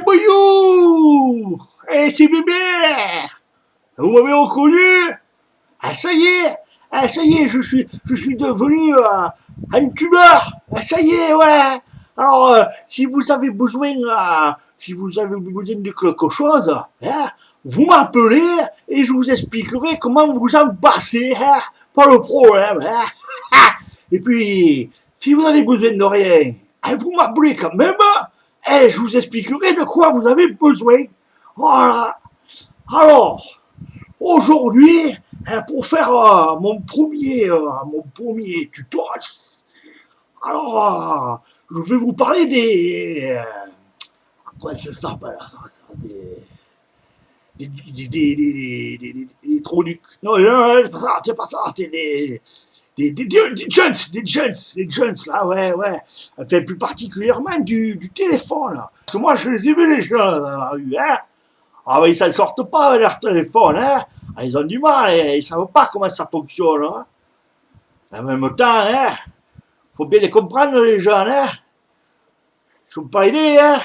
bonjour. C'est bébé. Vous m'avez reconnu? Ça y est, je suis devenu un tubeur. Ça y est, ouais. Alors, si vous avez besoin de quelque chose, hein, vous m'appelez et je vous expliquerai comment vous en passer, hein, pas le problème. Hein. Et puis, si vous avez besoin de rien, hein, vous m'appelez quand même et je vous expliquerai de quoi vous avez besoin. Voilà. Alors, aujourd'hui, pour faire mon premier tutoriel, alors, je vais vous parler comment ça s'appelle? Des troniques. Non, c'est pas ça, c'est des jeunes, là, ouais. Enfin, plus particulièrement du téléphone, là. Parce que moi, je les ai vus, les jeunes, dans la rue, hein. Ah, mais ils s'en sortent pas avec leur téléphone, hein. Ah, ils ont du mal, hein. Ils savent pas comment ça fonctionne, hein. En même temps, hein, faut bien les comprendre, les jeunes, hein. Ils sont pas aidés, hein.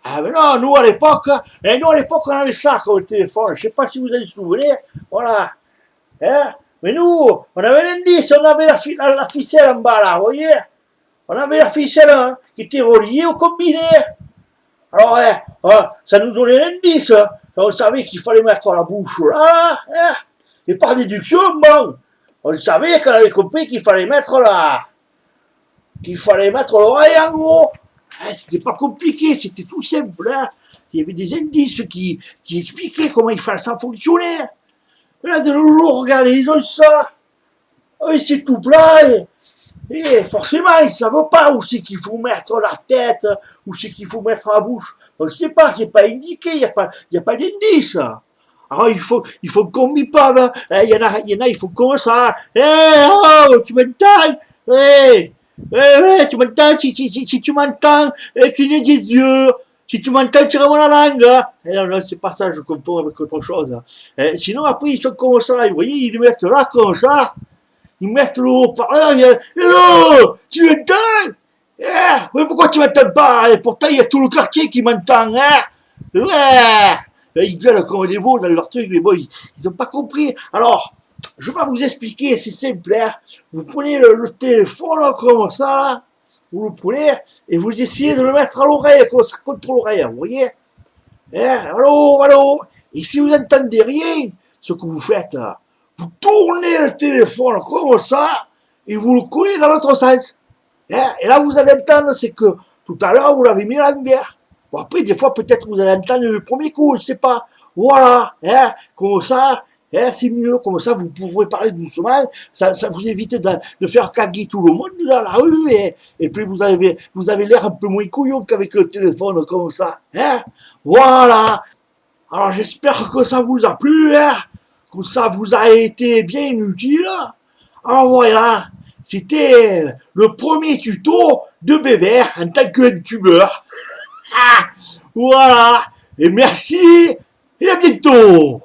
Ah, mais non, nous à l'époque, on avait ça comme téléphone. Je sais pas si vous en souvenez, voilà. Hein. Mais nous, on avait l'indice, on avait la ficelle en bas, là, vous voyez. On avait la ficelle hein, qui était reliée au combiné. Alors, ça nous donnait l'indice. On savait qu'il fallait mettre la bouche là, hein. Et par déduction, bon, on savait qu'on avait compris qu'il fallait mettre l'oreille en haut. C'était pas compliqué, c'était tout simple. Hein. Il y avait des indices qui expliquaient comment il fallait ça fonctionner. Mais là, de nos jours, regardez, ils ont ça. Oui, c'est tout plat. Et forcément, ils ne savent pas où c'est qu'il faut mettre la tête, où c'est qu'il faut mettre la bouche. On ne sait pas, c'est pas indiqué, il n'y a pas d'indice. Alors, il faut qu'on m'y parle. Il y en a, il faut qu'on ça. Oh, tu m'entends? Tu m'entends? Si tu m'entends, cligner des yeux. Si tu m'entends, tire-moi la langue. Non, c'est pas ça, je confonds avec autre chose. Sinon, après, ils sont comme ça. Vous voyez, ils le mettent là, comme ça. Ils mettent le haut-parleur. Hello, tu m'entends? Mais pourquoi tu m'entends pas? Et pourtant, il y a tout le quartier qui m'entend. Ouais. Ils gueulent comme des veaux dans leur truc, mais bon, ils n'ont pas compris. Alors, je vais vous expliquer, c'est simple. Hein. Vous prenez le téléphone là, comme ça, là, vous le prenez et vous essayez de le mettre à l'oreille, comme ça, contre l'oreille, vous voyez? Allô? Et si vous n'entendez rien, ce que vous faites, vous tournez le téléphone comme ça et vous le collez dans l'autre sens. Et là, vous allez entendre, c'est que tout à l'heure, vous l'avez mis à l'envers. Bon, après, des fois, peut-être vous allez entendre le premier coup, je sais pas. Voilà, comme ça, c'est mieux, comme ça, vous pouvez parler doucement, ça vous évite de faire caguer tout le monde dans la rue, et puis vous avez l'air un peu moins couillon qu'avec le téléphone, comme ça. Voilà. Alors, j'espère que ça vous a plu, que ça vous a été bien utile. Alors, voilà. C'était le premier tuto de Bébert en tant que youtubeur. Voilà. Et merci et à bientôt.